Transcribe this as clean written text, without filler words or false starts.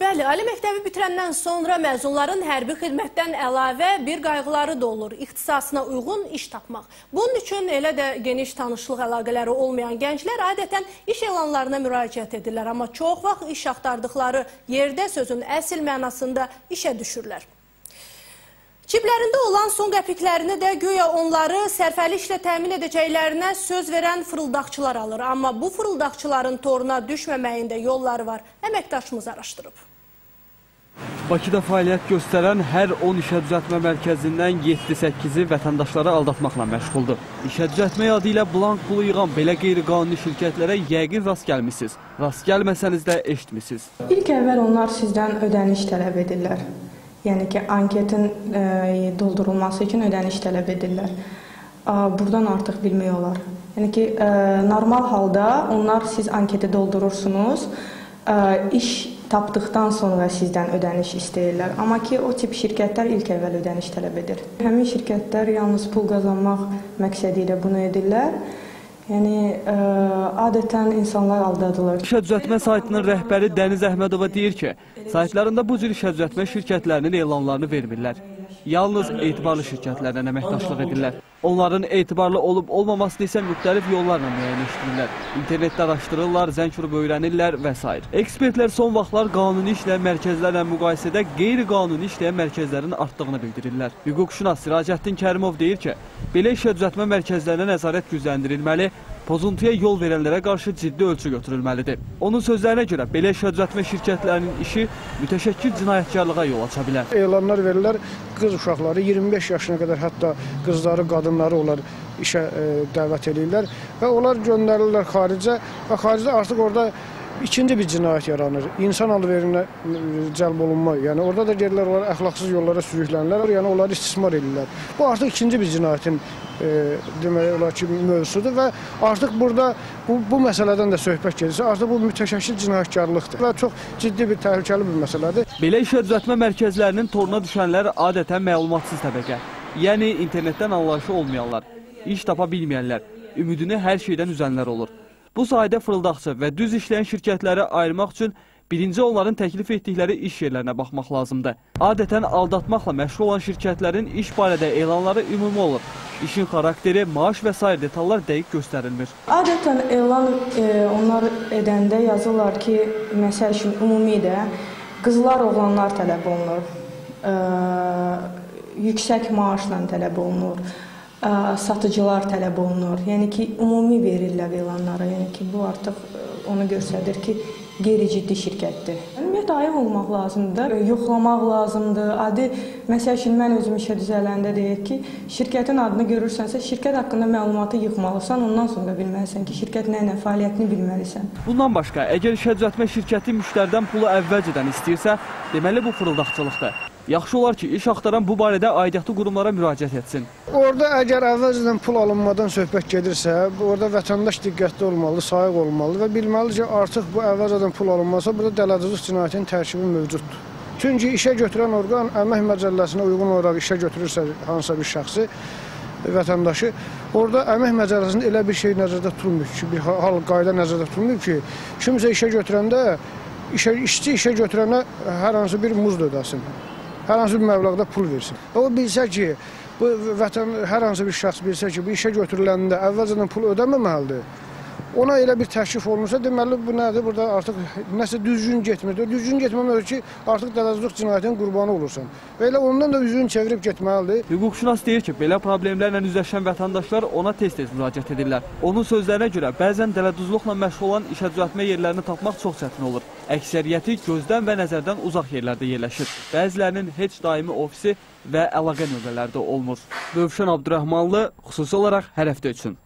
Bəli, ali məktəbi bitirəndən sonra məzunların hərbi xidmətdən əlavə bir qayğıları da olur. İxtisasına uyğun iş tapmaq. Bunun üçün elə də geniş tanışlıq əlaqələri olmayan gənclər adətən iş elanlarına müraciət edirlər. Amma çox vaxt iş axtardıqları yerdə sözün əsl mənasında işə düşürlər. Ciblərində olan son qəpiklərini də güya onları sərfəliklə təmin edəcəklərinə söz verən fırıldaqçılar alır. Amma bu fırıldaqçıların toruna düşməməyində yolları var. Əməkdaşımız araşdırıb. Bakıda fəaliyyət göstərən hər 10 işə düzəltmə mərkəzindən 7-8-i vətəndaşları aldatmaqla məşğuldur. İşə düzəltmə adı ilə blank pulu yığan belə qeyri-qanuni şirkətlərə yəqin rast gəlmişsiniz. Rast gəlməsəniz də eşitmişsiniz. İlk əvvəl onlar sizdən ödəniş tələb edirlər. Yəni ki, anketin doldurulması üçün ödəniş tələb edirlər. Buradan artıq bilmək olar. Yəni ki, normal halda onlar siz anketi doldurursunuz, iş tapdıqdan sonra sizdən ödəniş istəyirlər. Amma ki, o tip şirkətlər ilk əvvəl ödəniş tələb edir. Həmin şirkətlər yalnız pul qazanmaq məqsədi ilə bunu edirlər. Yəni, adətən insanlar aldadılır. İşə düzəltmə saytının rəhbəri Dəniz Əhmədova deyir ki, saytlarında bu cür işə düzəltmə şirkətlərinin elanlarını vermirlər. Yalnız etibarlı şirkətlərdən əməkdaşlıq edirlər. Onların etibarlı olub-olmamasını isə müxtəlif yollarla müəyyənləşdirirlər. İnternetdə araşdırırlar, zəng vurub öyrənirlər və s. Ekspertlər son vaxtlar qanuni işləyən mərkəzlərlə müqayisədə qeyri-qanuni işləyən mərkəzlərin artdığını bildirirlər. Hüquqşünas Siracəttin Kərimov deyir ki, belə işə düzəltmə mərkəzlərinə nəzarət gücləndirilməli, pozuntuya yol verənlərə qarşı ciddi ölçü götürülməlidir. Onun sözlərinə görə belə işə düzəltmə şirkətlərinin işi mütəşəkkil cinayətkarlığa yol aça bilər. Elanlar verirlər, qız uşaqları 25 yaşına qədər hətta qızları, qadınları onlar işə dəvət edirlər və onlar göndərirlər xaricə və xaricdə artıq orada ikinci bir cinayət yaranır. İnsan alverinə cəlb olunma, yəni orada da deyirlər, onlar əxlaqsız yollara sürüklənirlər, yəni onları istismar edirlər. Bu artıq ikinci bir cinayətin demək olar ki, mövzusudur və artıq burada bu məsələdən də söhbət gedirsə, artıq bu mütəşəkkil cinayətkarlıqdır və çox ciddi bir təhlükəli bir məsələdir. Belə işə düzəltmə mərkəzlərinin toruna düşənlər adətən məlumatsız təbəqə, yəni internetdən anlayışı olmayanlar, iş tapa bilməyənlər, ümidini hər şeydən üzənlər olur. Bu sayədə fırıldaqçı və düz işləyən şirkətləri ayırmaq üçün birinci onların təklif etdikləri iş yerlərinə baxmaq lazımdır. Adətən aldatmaqla məşğul olan şirkətlərin iş barədə elanları ümumi olur. İşin xarakteri, maaş və s. detallar dəqiq göstərilmir. Adətən elan onlar edəndə yazırlar ki, məsəl üçün ümumidə qızlar, oğlanlar tələb olunur, yüksək maaşla tələb olunur, satıcılar tələb olunur. Yəni ki, ümumi verirlər elanlara. Yəni ki, bu artıq onu göstərir ki, qeyri-ciddi şirkətdir. Ümumiyyətlə, ayıq olmaq lazımdır, yoxlamaq lazımdır. Adi, məsəl üçün, mən özüm işə düzələndə deyək ki, şirkətin adını görürsənsə, şirkət haqqında məlumatı yığmalısan, ondan sonra bilməlisən ki, şirkət nə fəaliyyətini bilməlisən. Bundan başqa, əgər işə düzəltmə şirkəti müştəridən pulu əvvəlcədən istəyirsə, deməli bu fırıldaqçılıqdır. Yaxşı olar ki, iş axtaran bu barədə aidiyyatlı qurumlara müraciət etsin. Orada əgər əvvəlcədən pul alınmadan söhbət gedirsə, orada vətəndaş diqqətli olmalı, sayıq olmalı və bilməli ki, artıq bu əvvəlcədən pul alınmasa, burada dələduzluq cinayətinin tərkibi mövcuddur. Çünki işə götürən orqan əmək məcəlləsinə uyğun olaraq işə götürürsə hansısa bir şəxsi, vətəndaşı, orada əmək məcəlləsində elə bir şey nəzərdə tutulmur ki, bir hal qayda nəzərdə tutulmur ki, kimsə işə götürəndə, işçi işə götürənə hər hansı bir muzd ödəsin. Hər hansı bir məbləğdə pul versin. O bilsə ki, hər hansı bir şəxs bilsə ki, bu işə götürüləndə əvvəlcədən pul ödəməməlidir, ona elə bir təklif olunursa, deməli bu nədir? Burada artıq nəsə düzgün getmir. Düzgün getməməlidir ki, artıq dələduzluq cinayətinin qurbanı olursan. Və elə ondan da üzünü çevirib getməlidir. Hüquqşünas deyir ki, belə problemlərlə üzləşən vətəndaşlar ona tez-tez müraciət edirlər. Onun sözlərinə görə, bəzən dələduzluqla məşğul olan işə düzəltmə yerlərini tapmaq çox çətin olur. Əksəriyyəti gözdən və nəzərdən uzaq yerlərdə yerləşir. Bəzilərinin heç daimi ofisi və əlaqə nöqtələri də olmur. Rövşən Abdurrahmanlı, xüsusi olaraq hər həftə üçün.